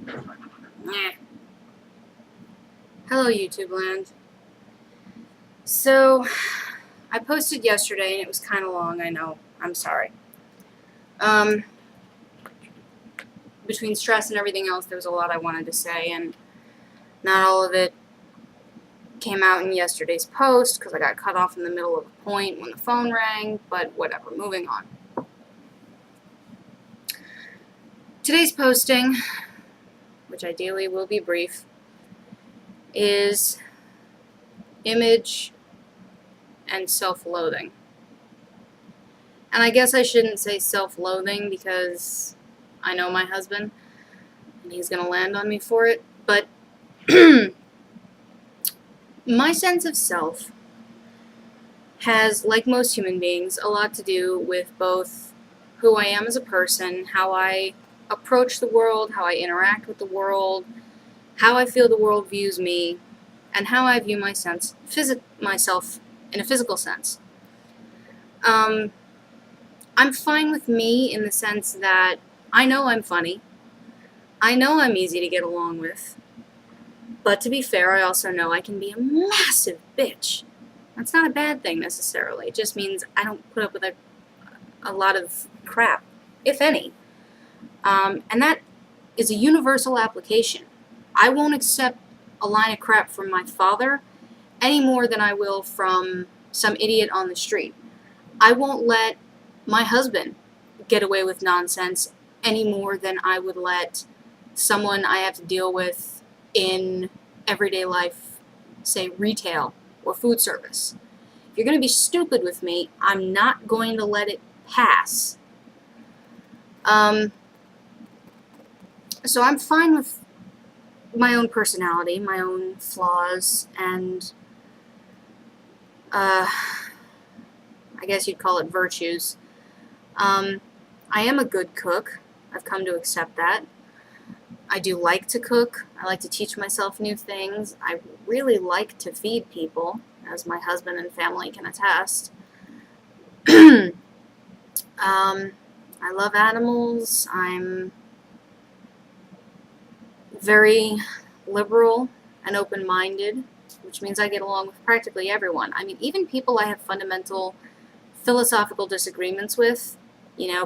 Nah. Hello, YouTube land. So, I posted yesterday and it was kind of long, I know. I'm sorry. Um, Between stress and everything else, there was a lot I wanted to say, and not all of it came out in yesterday's post because I got cut off in the middle of a point when the phone rang, but whatever, moving on. Today's posting, which ideally will be brief, is image and self-loathing. And I guess I shouldn't say self-loathing because I know my husband and he's going to land on me for it, but my sense of self has, like most human beings, a lot to do with both who I am as a person, how I approach the world, how I interact with the world, how I feel the world views me, and how I view myself in a physical sense. I'm fine with me in the sense that I know I'm funny. I know I'm easy to get along with. But to be fair, I also know I can be a massive bitch. That's not a bad thing necessarily. It just means I don't put up with a lot of crap, if any. And that is a universal application. I won't accept a line of crap from my father any more than I will from some idiot on the street. I won't let my husband get away with nonsense any more than I would let someone I have to deal with in everyday life, say retail or food service. If you're going to be stupid with me, I'm not going to let it pass. So I'm fine with my own personality, my own flaws, and I guess you'd call it virtues. I am a good cook. I've come to accept that. I do like to cook. I like to teach myself new things. I really like to feed people, as my husband and family can attest. I love animals. I'm very liberal and open-minded, which means I get along with practically everyone. I mean, even people I have fundamental philosophical disagreements with,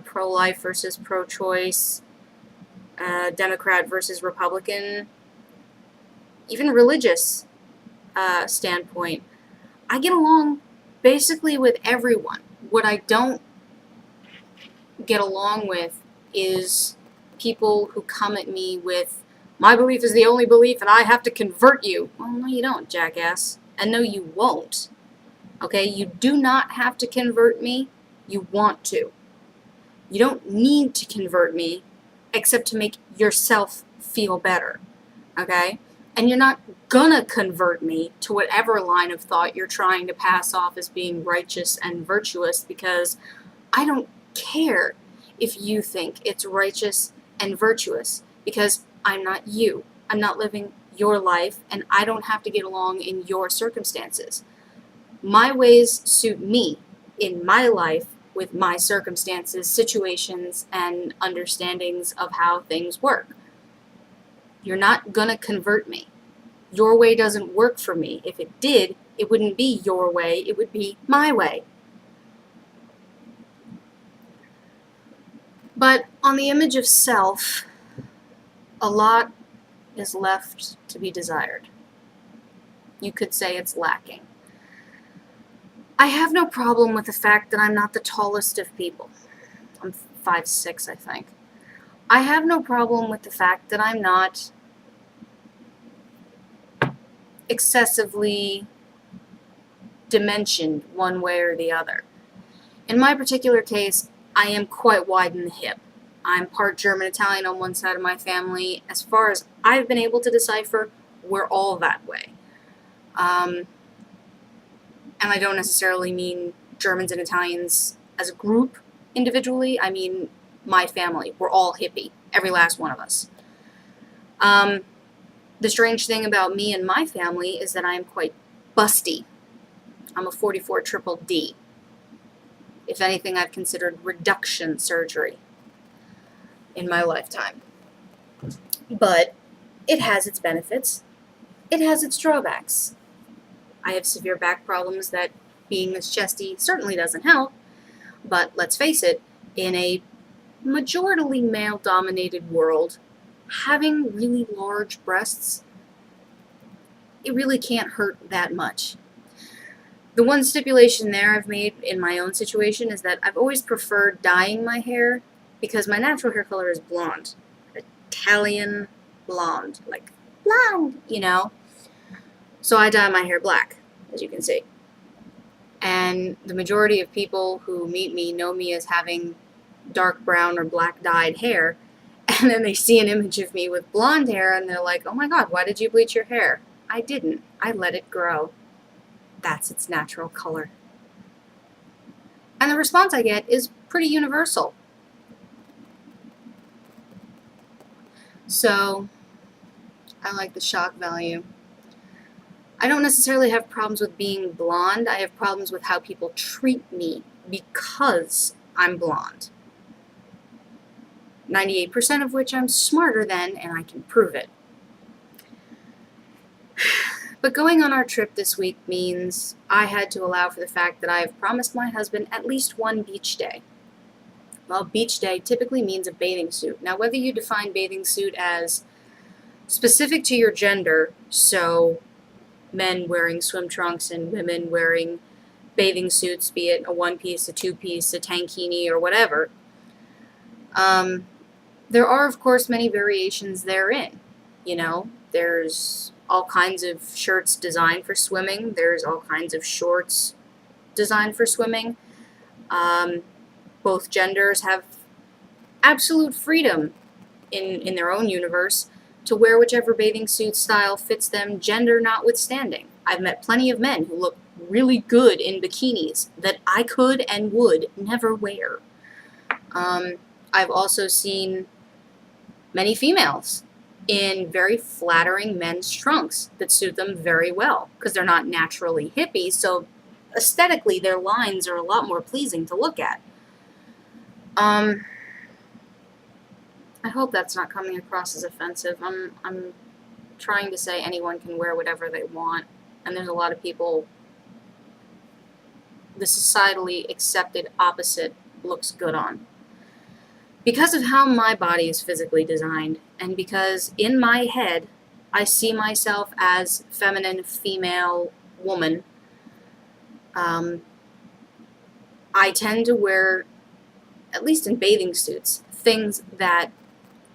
pro-life versus pro-choice, Democrat versus Republican, even religious standpoint, I get along basically with everyone. What I don't get along with is people who come at me with, my belief is the only belief and I have to convert you. Well, no, you don't, jackass. And no, you won't. Okay? You do not have to convert me. You want to. You don't need to convert me except to make yourself feel better. Okay? And you're not gonna convert me to whatever line of thought you're trying to pass off as being righteous and virtuous, because I don't care if you think it's righteous and virtuous, because I'm not you. I'm not living your life, and I don't have to get along in your circumstances. My ways suit me in my life with my circumstances, situations, and understandings of how things work. You're not gonna convert me. Your way doesn't work for me. If it did, it wouldn't be your way, it would be my way. But on the image of self, a lot is left to be desired. You could say it's lacking. I have no problem with the fact that I'm not the tallest of people. I'm 5'6", I think. I have no problem with the fact that I'm not excessively dimensioned one way or the other. In my particular case, I am quite wide in the hip. I'm part German Italian on one side of my family. As far as I've been able to decipher, we're all that way. And I don't necessarily mean Germans and Italians as a group individually. I mean my family. We're all hippie. Every last one of us. The strange thing about me and my family is that I am quite busty. I'm a 44 triple D. If anything, I've considered reduction surgery in my lifetime. But it has its benefits. It has its drawbacks. I have severe back problems that being this chesty certainly doesn't help, but let's face it, in a majority male-dominated world, having really large breasts, it really can't hurt that much. The one stipulation there I've made in my own situation is that I've always preferred dyeing my hair because my natural hair color is blonde. Italian blonde. Like, blonde, you know? So I dye my hair black, as you can see. And the majority of people who meet me know me as having dark brown or black dyed hair, and then they see an image of me with blonde hair and they're like, oh my god, why did you bleach your hair? I didn't. I let it grow. That's its natural color. And the response I get is pretty universal. So, I like the shock value. I don't necessarily have problems with being blonde. I have problems with how people treat me because I'm blonde. 98% of which I'm smarter than, and I can prove it. But going on our trip this week means I had to allow for the fact that I have promised my husband at least one beach day. Well, beach day typically means a bathing suit. Now, whether you define bathing suit as specific to your gender, so men wearing swim trunks and women wearing bathing suits, be it a one-piece, a two-piece, a tankini, or whatever, there are, of course, many variations therein. You know, there's all kinds of shirts designed for swimming. There's all kinds of shorts designed for swimming. Both genders have absolute freedom in their own universe to wear whichever bathing suit style fits them, gender notwithstanding. I've met plenty of men who look really good in bikinis that I could and would never wear. I've also seen many females in very flattering men's trunks that suit them very well because they're not naturally hippie, so aesthetically their lines are a lot more pleasing to look at. I hope that's not coming across as offensive. I'm trying to say anyone can wear whatever they want, and there's a lot of people the societally accepted opposite looks good on. Because of how my body is physically designed, and because in my head I see myself as feminine, female, woman, I tend to wear, at least in bathing suits, things that,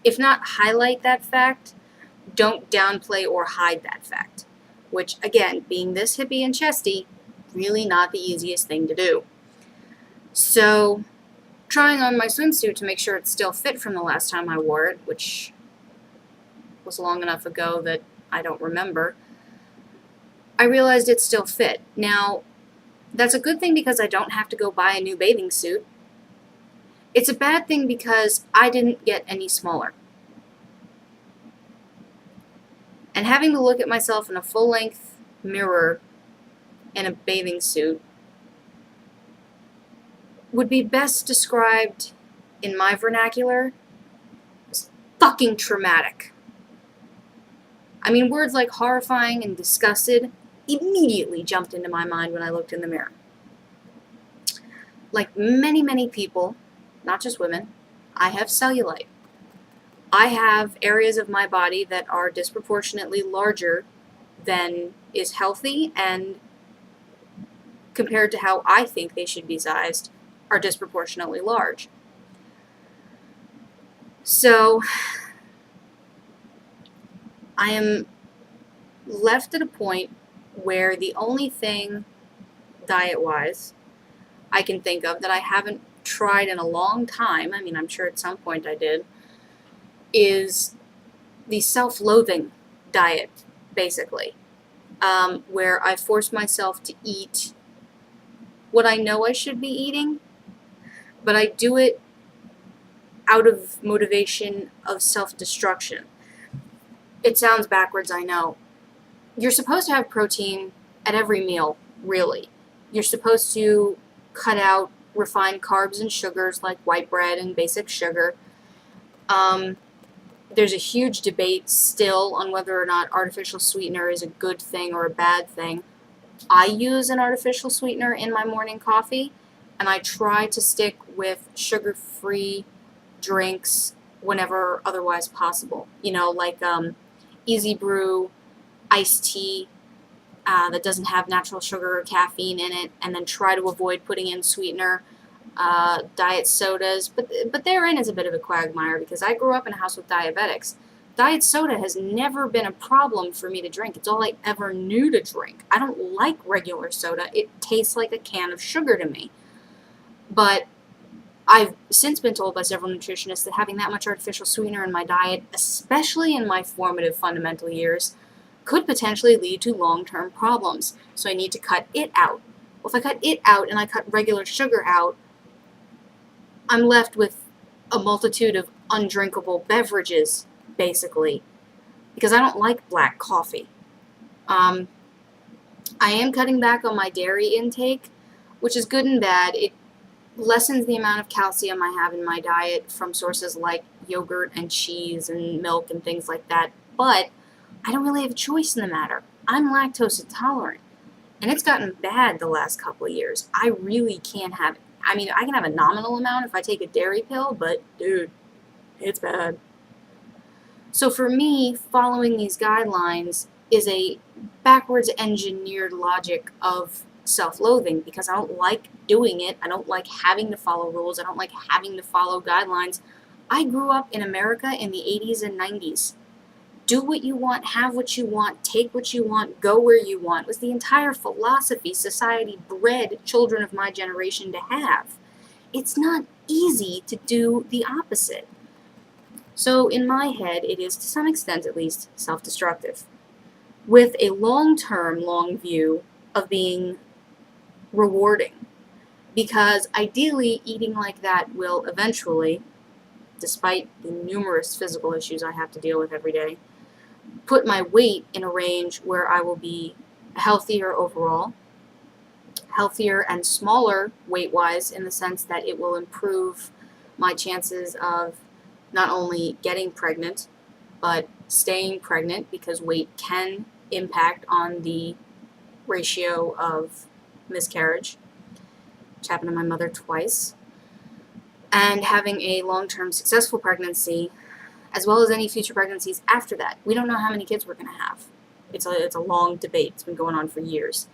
if not highlight that fact, don't downplay or hide that fact. Which, again, being this hippie and chesty, really not the easiest thing to do. So, trying on my swimsuit to make sure it still fit from the last time I wore it, which was long enough ago that I don't remember, I realized it still fit. Now, that's a good thing because I don't have to go buy a new bathing suit. It's a bad thing because I didn't get any smaller. And having to look at myself in a full-length mirror in a bathing suit would be best described in my vernacular as fucking traumatic. I mean, words like horrifying and disgusted immediately jumped into my mind when I looked in the mirror. Like many, many people, not just women, I have cellulite. I have areas of my body that are disproportionately larger than is healthy, and compared to how I think they should be sized, are disproportionately large. So, I am left at a point where the only thing, diet-wise, I can think of that I haven't tried in a long time, I mean, I'm sure at some point I did, is the self-loathing diet, basically, where I force myself to eat what I know I should be eating, but I do it out of motivation of self-destruction. It sounds backwards, I know. You're supposed to have protein at every meal, really. You're supposed to cut out refined carbs and sugars like white bread and basic sugar. there's a huge debate still on whether or not artificial sweetener is a good thing or a bad thing. I use an artificial sweetener in my morning coffee, and I try to stick with sugar-free drinks whenever otherwise possible. Like easy brew, iced tea that doesn't have natural sugar or caffeine in it, and then try to avoid putting in sweetener. Diet sodas, but therein is a bit of a quagmire because I grew up in a house with diabetics. Diet soda has never been a problem for me to drink. It's all I ever knew to drink. I don't like regular soda. It tastes like a can of sugar to me. But I've since been told by several nutritionists that having that much artificial sweetener in my diet, especially in my formative fundamental years, could potentially lead to long-term problems. So I need to cut it out. Well, if I cut it out and I cut regular sugar out, I'm left with a multitude of undrinkable beverages, basically, because I don't like black coffee. I am cutting back on my dairy intake, which is good and bad. It lessens the amount of calcium I have in my diet from sources like yogurt and cheese and milk and things like that, but I don't really have a choice in the matter. I'm lactose intolerant, and it's gotten bad the last couple of years. I really can't have it. I mean, I can have a nominal amount if I take a dairy pill, but dude, it's bad. So for me, following these guidelines is a backwards engineered logic of self-loathing because I don't like doing it. I don't like having to follow rules. I don't like having to follow guidelines. I grew up in America in the 80s and 90s. Do what you want, have what you want, take what you want, go where you want, was the entire philosophy society bred children of my generation to have. It's not easy to do the opposite. So in my head, it is, to some extent at least, self-destructive, with a long-term, long view of being rewarding. Because ideally, eating like that will eventually, despite the numerous physical issues I have to deal with every day, put my weight in a range where I will be healthier overall, healthier and smaller weight-wise in the sense that it will improve my chances of not only getting pregnant, but staying pregnant because weight can impact on the ratio of miscarriage, which happened to my mother twice, and having a long-term successful pregnancy as well as any future pregnancies after that. We don't know how many kids we're going to have. It's a long debate. It's been going on for years.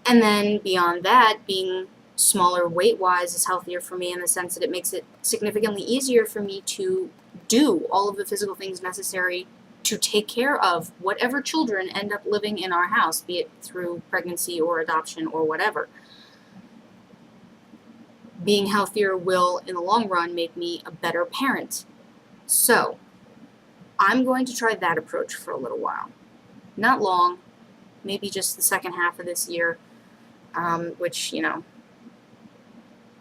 And then beyond that, being smaller weight-wise is healthier for me in the sense that it makes it significantly easier for me to do all of the physical things necessary to take care of whatever children end up living in our house, be it through pregnancy or adoption or whatever. Being healthier will, in the long run, make me a better parent. So, I'm going to try that approach for a little while. Not long, maybe just the second half of this year, which,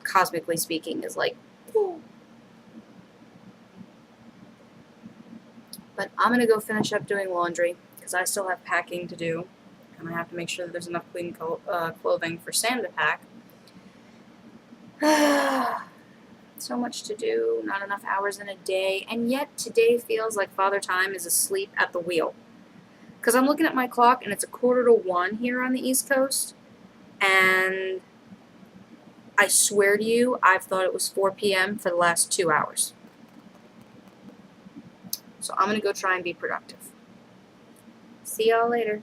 cosmically speaking, is like, whew. But I'm going to go finish up doing laundry, because I still have packing to do, and I have to make sure that there's enough clean clothing for Sam to pack. So much to do, not enough hours in a day, and yet today feels like Father Time is asleep at the wheel. Because I'm looking at my clock, and it's 1:45 here on the East Coast, and I swear to you, I've thought it was 4 p.m. for the last 2 hours. So I'm going to go try and be productive. See y'all later.